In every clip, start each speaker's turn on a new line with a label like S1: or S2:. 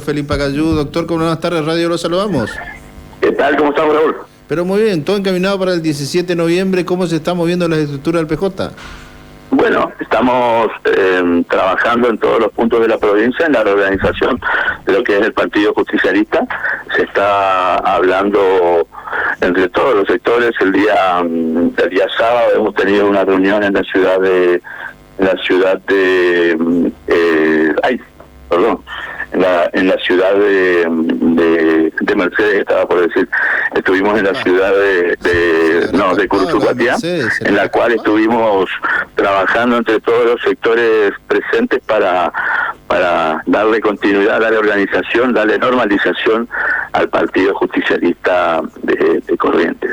S1: Felipe Pacayú. Doctor, ¿cómo buenas tardes? Radio, lo saludamos.
S2: ¿Qué tal? ¿Cómo estamos, Raúl?
S1: Pero muy bien, todo encaminado para el 17 de noviembre. ¿Cómo se está moviendo la estructura del PJ?
S2: Bueno, estamos trabajando en todos los puntos de la provincia en la reorganización de lo que es el Partido Justicialista. Se está hablando entre todos los sectores. El día sábado hemos tenido una reunión en la ciudad de en la ciudad de Mercedes, estaba por decir. Estuvimos en la ciudad de Curuzupatía, en la cual estuvimos trabajando entre todos los sectores presentes para darle continuidad, darle organización, darle normalización al Partido Justicialista de Corrientes.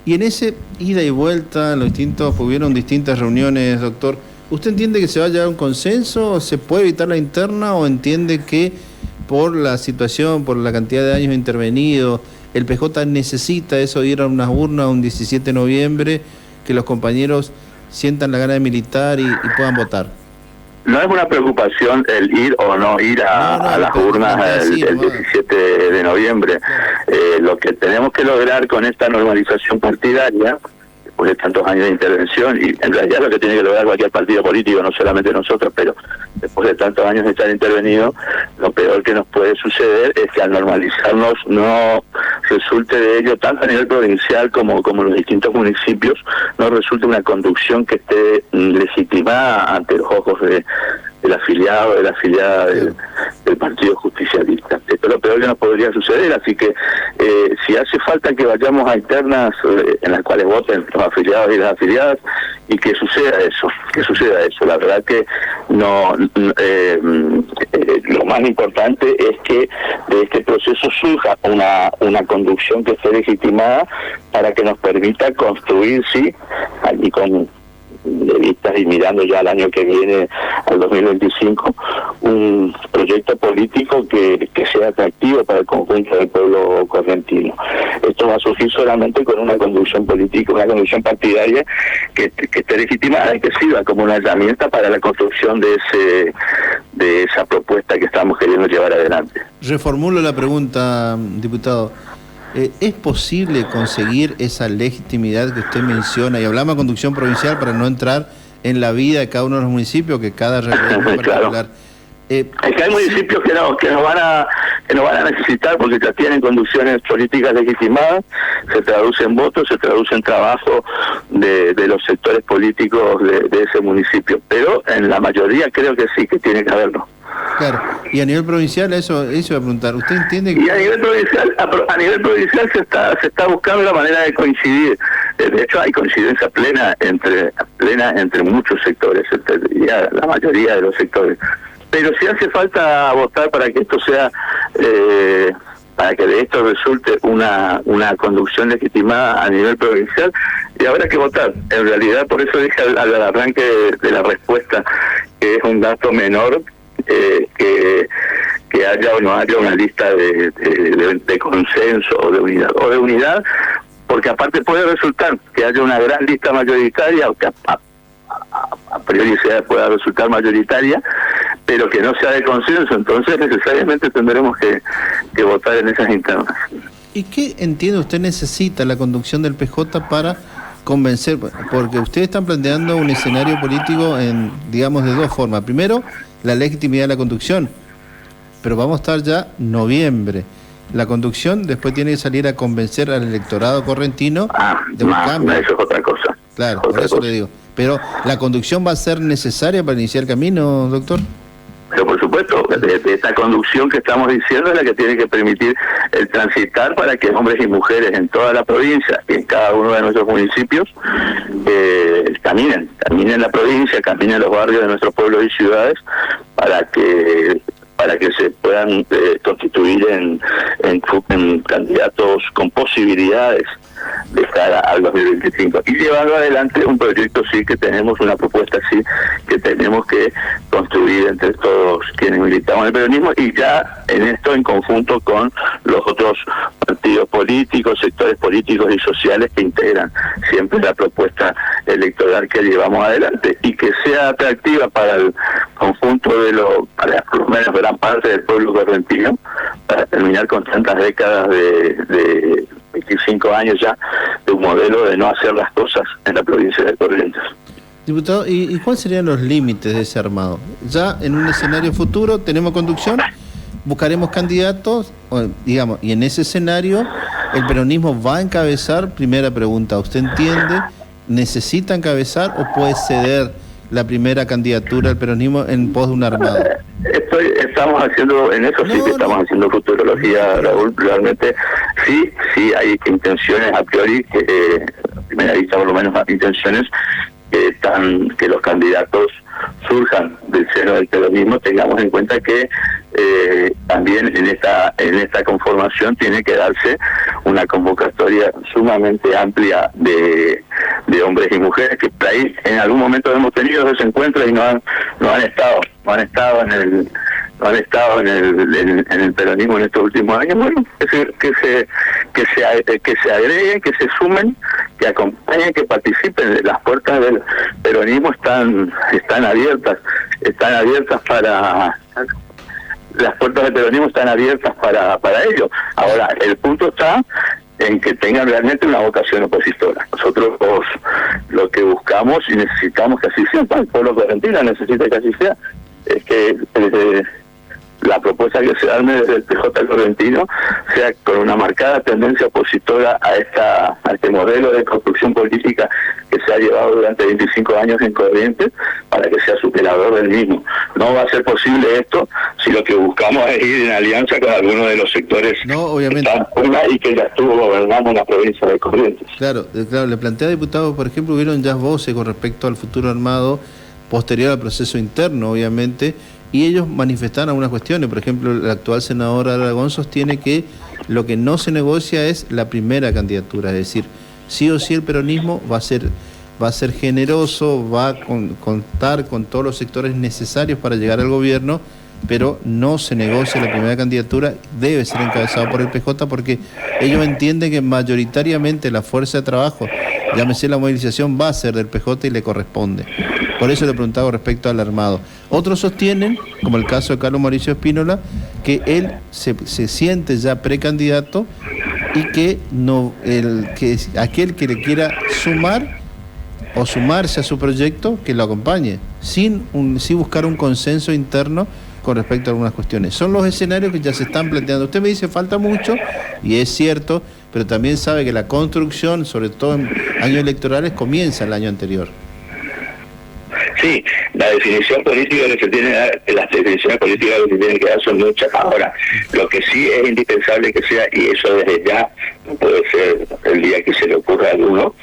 S1: Y en ese ida y vuelta, hubieron distintas reuniones, doctor. ¿Usted entiende que se va a llegar a un consenso? ¿Se puede evitar la interna o entiende que por la situación, por la cantidad de años intervenidos, el PJ necesita eso, ir a unas urnas un 17 de noviembre, que los compañeros sientan la gana de militar y puedan votar?
S2: No es una preocupación el ir o no ir a las urnas el 17 de noviembre. Lo que tenemos que lograr con esta normalización partidaria, después de tantos años de intervención, y en realidad lo que tiene que lograr cualquier partido político, no solamente nosotros, pero después de tantos años de estar intervenido, lo peor que nos puede suceder es que al normalizarnos no resulte de ello, tanto a nivel provincial como en los distintos municipios, no resulte una conducción que esté legitimada ante los ojos del afiliado, de la afiliada del Partido Justicialista. Esto es lo peor que nos podría suceder, así que si hace falta que vayamos a internas en las cuales voten los afiliados y las afiliadas, y que suceda eso. La verdad que lo más importante es que de este proceso surja una conducción que esté legitimada para que nos permita construir, sí, allí con de vistas y mirando ya al año que viene, al 2025, un proyecto político que sea atractivo para el conjunto del pueblo correntino. Esto va a surgir solamente con una conducción política, una conducción partidaria que esté legitimada y que sirva como una herramienta para la construcción de esa propuesta que estamos queriendo llevar adelante.
S1: Reformulo la pregunta, diputado. ¿Es posible conseguir esa legitimidad que usted menciona? Y hablamos de conducción provincial para no entrar en la vida de cada uno de los municipios, que cada región en particular.
S2: Claro. Es que hay municipios que no van a necesitar, porque ya tienen conducciones políticas legitimadas, se traduce en votos, se traduce en trabajo de los sectores políticos de ese municipio. Pero en la mayoría creo que sí, que tiene que haberlo.
S1: Claro, y a nivel provincial, eso iba a preguntar, ¿usted entiende que...?
S2: Y a nivel provincial se está buscando la manera de coincidir. De hecho, hay coincidencia plena entre muchos sectores, entre la mayoría de los sectores. Pero si hace falta votar para que esto sea, para que de esto resulte una conducción legitimada a nivel provincial, y habrá que votar. En realidad, por eso dije al arranque de la respuesta que es un dato menor, que haya o no haya una lista de consenso o de unidad, porque aparte puede resultar que haya una gran lista mayoritaria, o que a priori pueda resultar mayoritaria, pero que no sea de consenso. Entonces necesariamente tendremos que votar en esas internas.
S1: ¿Y qué entiende usted necesita la conducción del PJ para convencer? Porque ustedes están planteando un escenario político de dos formas. Primero, la legitimidad de la conducción, pero vamos a estar ya noviembre. La conducción después tiene que salir a convencer al electorado correntino de un cambio.
S2: Eso es otra cosa.
S1: Claro, por eso le digo. Pero ¿la conducción va a ser necesaria para iniciar el camino, doctor?
S2: Pero por supuesto, de esta conducción que estamos diciendo es la que tiene que permitir el transitar para que hombres y mujeres en toda la provincia y en cada uno de nuestros municipios caminen la provincia, caminen los barrios de nuestros pueblos y ciudades para que se puedan constituir en candidatos con posibilidades de cara al 2025 y llevando adelante un proyecto sí que tenemos, una propuesta sí que tenemos que construir entre todos quienes militamos en el peronismo y ya en esto en conjunto con los otros partidos políticos, sectores políticos y sociales que integran siempre la propuesta electoral que llevamos adelante y que sea atractiva para el conjunto para por lo menos gran parte del pueblo correntino, para terminar con tantas décadas de 25 años ya de un modelo de no hacer las cosas en la provincia de Corrientes.
S1: Diputado, ¿y cuáles serían los límites de ese armado? Ya en un escenario futuro tenemos conducción, buscaremos candidatos, digamos, y en ese escenario el peronismo va a encabezar. Primera pregunta, ¿usted entiende? ¿Necesita encabezar o puede ceder la primera candidatura al peronismo en pos de un armado?
S2: Estamos haciendo, en eso sí que estamos haciendo futurología, Raúl, realmente sí hay intenciones a priori, que a primera vista por lo menos hay intenciones que los candidatos surjan del seno del peronismo. Tengamos en cuenta que también en esta conformación tiene que darse una convocatoria sumamente amplia de hombres y mujeres que por ahí en algún momento hemos tenido desencuentros y no han estado en el peronismo en estos últimos años. Bueno, que se agreguen, que se sumen, que acompañen, que participen. Las puertas del peronismo están abiertas para las puertas del peronismo están abiertas para ello. Ahora, el punto está en que tengan realmente una vocación opositora. Nosotros lo que buscamos y necesitamos que así sea, el pueblo correntino necesita que así sea, es que la propuesta que se arme desde el PJ correntino sea con una marcada tendencia opositora a este modelo de construcción política que se ha llevado durante 25 años en Corrientes, para que sea superador del mismo. No va a ser posible esto si lo que buscamos es ir en alianza con algunos de los sectores
S1: obviamente,
S2: que están y que ya estuvo gobernando en la provincia de Corrientes.
S1: Claro, le plantea, diputado, por ejemplo, hubieron ya voces con respecto al futuro armado posterior al proceso interno, obviamente, y ellos manifestaron algunas cuestiones. Por ejemplo, el actual senador Aragón sostiene que lo que no se negocia es la primera candidatura, es decir, sí o sí el peronismo va a ser generoso, va a contar con todos los sectores necesarios para llegar al gobierno, pero no se negocia la primera candidatura, debe ser encabezado por el PJ, porque ellos entienden que mayoritariamente la fuerza de trabajo, llámese la movilización, va a ser del PJ y le corresponde. Por eso le preguntaba respecto al armado. Otros sostienen, como el caso de Carlos Mauricio Espínola, que él se siente ya precandidato y que aquel que le quiera sumar o sumarse a su proyecto, que lo acompañe, sin buscar un consenso interno con respecto a algunas cuestiones. Son los escenarios que ya se están planteando. Usted me dice falta mucho, y es cierto, pero también sabe que la construcción, sobre todo en años electorales, comienza el año anterior.
S2: Sí, la definición política que se tiene, las definiciones políticas que se tienen que dar son muchas. Ahora, lo que sí es indispensable que sea, y eso desde ya no puede ser el día que se le ocurra a alguno,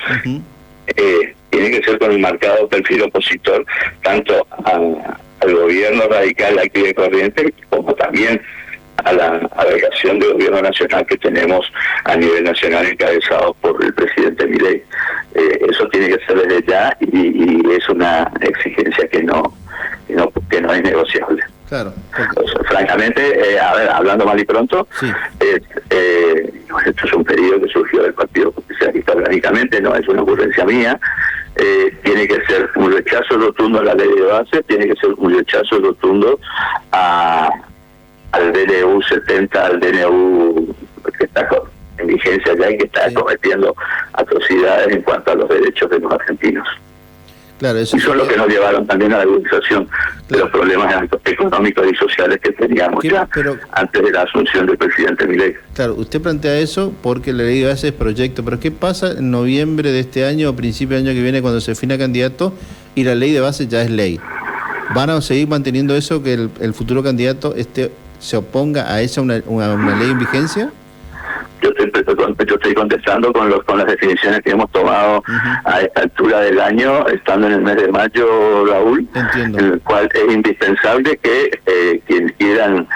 S2: tiene que ser con un marcado perfil opositor, tanto al gobierno radical aquí de Corrientes, como también a la delegación de gobierno nacional que tenemos a nivel nacional encabezado por el presidente Milei. Eso tiene que ser desde ya y es una exigencia que no es negociable.
S1: Claro.
S2: Francamente, hablando mal y pronto,
S1: sí.
S2: Esto es un pedido que surgió del Partido Socialista orgánicamente, no es una ocurrencia mía. Tiene que ser un rechazo rotundo a la ley de base, tiene que ser un rechazo rotundo al DNU 70, al DNU que está en vigencia ya y que está cometiendo atrocidades en cuanto a los derechos de los argentinos.
S1: Claro, eso
S2: y son los que nos llevaron también a la agudización de los problemas económicos y sociales que teníamos antes de la asunción del presidente Milei.
S1: Claro, usted plantea eso porque la ley de base es proyecto, pero ¿qué pasa en noviembre de este año o principio de año que viene cuando se defina candidato y la ley de base ya es ley? ¿Van a seguir manteniendo eso, que el futuro candidato se oponga a esa una ley en vigencia?
S2: Yo estoy contestando con las definiciones que hemos tomado a esta altura del año, estando en el mes de mayo, Raúl.
S1: Entiendo.
S2: En el cual es indispensable que quienes quieran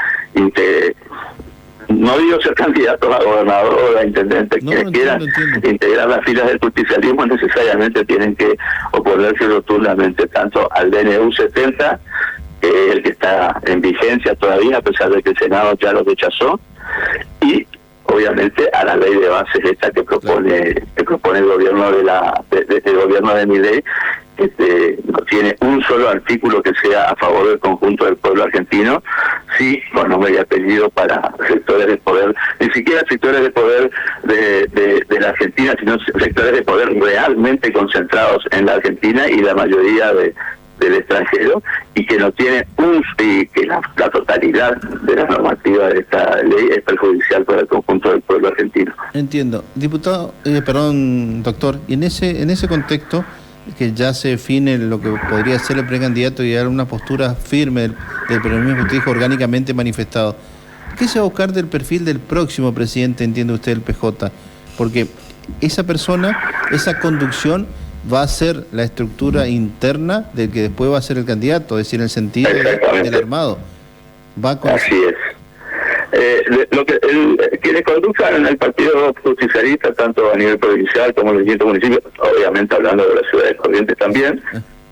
S2: no digo ser candidatos a gobernador o a intendente, quienes quieran integrar las filas del justicialismo necesariamente tienen que oponerse rotundamente tanto al DNU 70, que es el que está en vigencia todavía, a pesar de que el Senado ya lo rechazó, y obviamente a la ley de bases esta que propone el gobierno el gobierno de Milei, que no tiene un solo artículo que sea a favor del conjunto del pueblo argentino, sí con nombre y apellido para sectores de poder, ni siquiera sectores de poder de la Argentina, sino sectores de poder realmente concentrados en la Argentina y la mayoría del extranjero, y que no tiene y que la totalidad de la normativa de esta ley es perjudicial para el conjunto del pueblo argentino.
S1: Entiendo. Diputado, doctor, y en ese contexto que ya se define lo que podría ser el precandidato y dar una postura firme del peronismo que usted dijo orgánicamente manifestado, ¿qué se va a buscar del perfil del próximo presidente, entiende usted, del PJ? Porque esa persona, esa conducción va a ser la estructura interna del que después va a ser el candidato, es decir, en el sentido del armado.
S2: Así es. Quienes conduzcan en el Partido Justicialista, tanto a nivel provincial como en los distintos municipios, obviamente hablando de la ciudad de Corrientes también,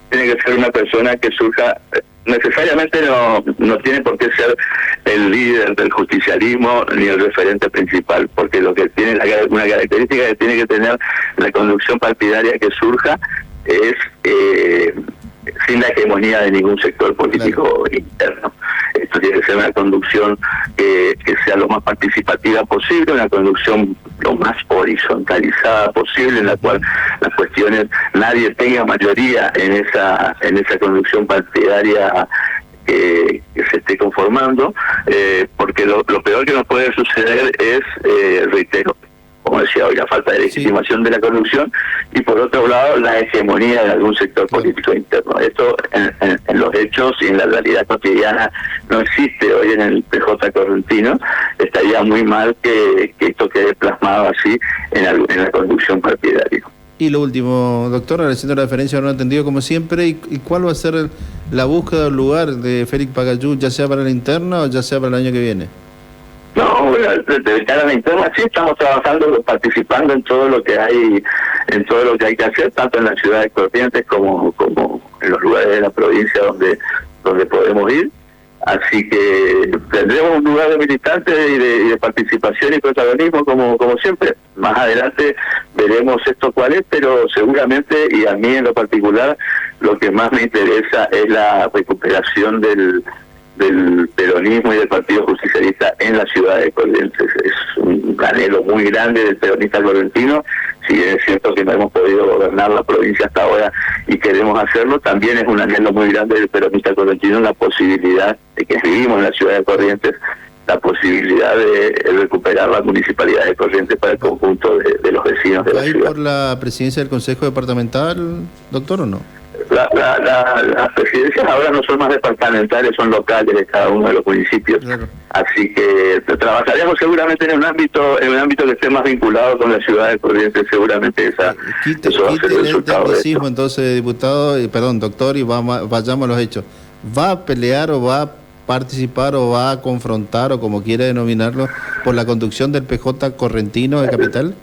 S2: tiene que ser una persona que surja, necesariamente no tiene por qué ser el líder del justicialismo ni el referente principal, porque lo que tiene una característica que tiene que tener la conducción partidaria que surja es sin la hegemonía de ningún sector político interno. Esto tiene que ser una conducción que sea lo más participativa posible, una conducción lo más horizontalizada posible, en la cual las cuestiones, nadie tenga mayoría en esa conducción partidaria que se esté conformando, porque lo peor que nos puede suceder es, reitero, como decía hoy, la falta de legitimación de la conducción, y por otro lado la hegemonía de algún sector político interno. Esto en los hechos y en la realidad cotidiana no existe hoy en el PJ correntino. Estaría muy mal que esto quede plasmado así en la conducción partidaria.
S1: Y lo último, doctor, agradeciendo la deferencia, no entendido como siempre, ¿y cuál va a ser la búsqueda del lugar de Félix Pacayú, ya sea para la interna o ya sea para el año que viene?
S2: No, bueno, de cara a la interna sí estamos trabajando, participando en todo lo que hay que hacer, tanto en la ciudad de Corrientes como en los lugares de la provincia donde podemos ir. Así que tendremos un lugar de militantes y de participación y protagonismo como siempre. Más adelante veremos esto cuál es, pero seguramente, y a mí en lo particular, lo que más me interesa es la recuperación del peronismo y del Partido Justicialista en la ciudad de Corrientes. Es un anhelo muy grande del peronista correntino. Si bien es cierto que no hemos podido gobernar la provincia hasta ahora y queremos hacerlo, también es un anhelo muy grande del peronista correntino la posibilidad de que vivimos en la ciudad de Corrientes, la posibilidad de recuperar la municipalidad de Corrientes para el conjunto de los vecinos de la ciudad.
S1: ¿Por la presidencia del Consejo Departamental, doctor, o no?
S2: Las presidencias ahora no son más departamentales, son locales de cada uno de los municipios. Claro. Así que trabajaremos seguramente en un ámbito que esté más vinculado con la ciudad de Corrientes. Seguramente eso va a ser el resultado de esto.
S1: Entonces, diputado, doctor, y vayamos a los hechos. ¿Va a pelear o va a participar o va a confrontar, o como quiera denominarlo, por la conducción del PJ correntino de Capital?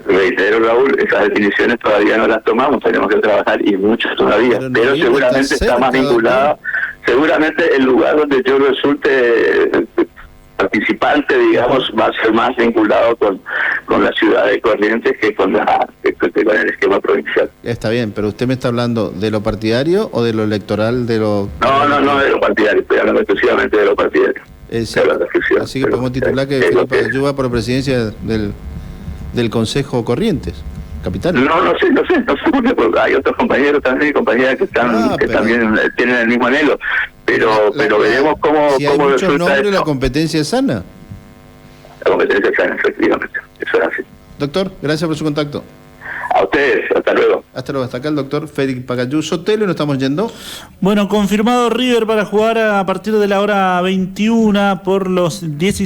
S2: Reitero, Raúl, esas definiciones todavía no las tomamos, tenemos que trabajar y muchas todavía, pero seguramente está más vinculado, seguramente el lugar donde yo resulte participante, digamos, va a ser más vinculado con la ciudad de Corrientes que con el esquema provincial.
S1: Está bien, pero usted me está hablando de lo partidario o de lo electoral de lo...
S2: No, de lo partidario, estoy hablando exclusivamente de lo partidario.
S1: Así que podemos titular que Felipe Pacayú va por presidencia del Consejo Corrientes, Capital.
S2: No sé, porque hay otros compañeros también y compañeras que también tienen el mismo anhelo, pero veremos cómo resulta esto.
S1: La competencia es sana.
S2: La competencia es sana, efectivamente, eso es así.
S1: Doctor, gracias por su contacto.
S2: A ustedes, hasta luego.
S1: Hasta luego, hasta acá el doctor Félix Pacayú. Sotelo, ¿nos estamos yendo?
S3: Bueno, confirmado River para jugar a partir de la hora 21 por los 16.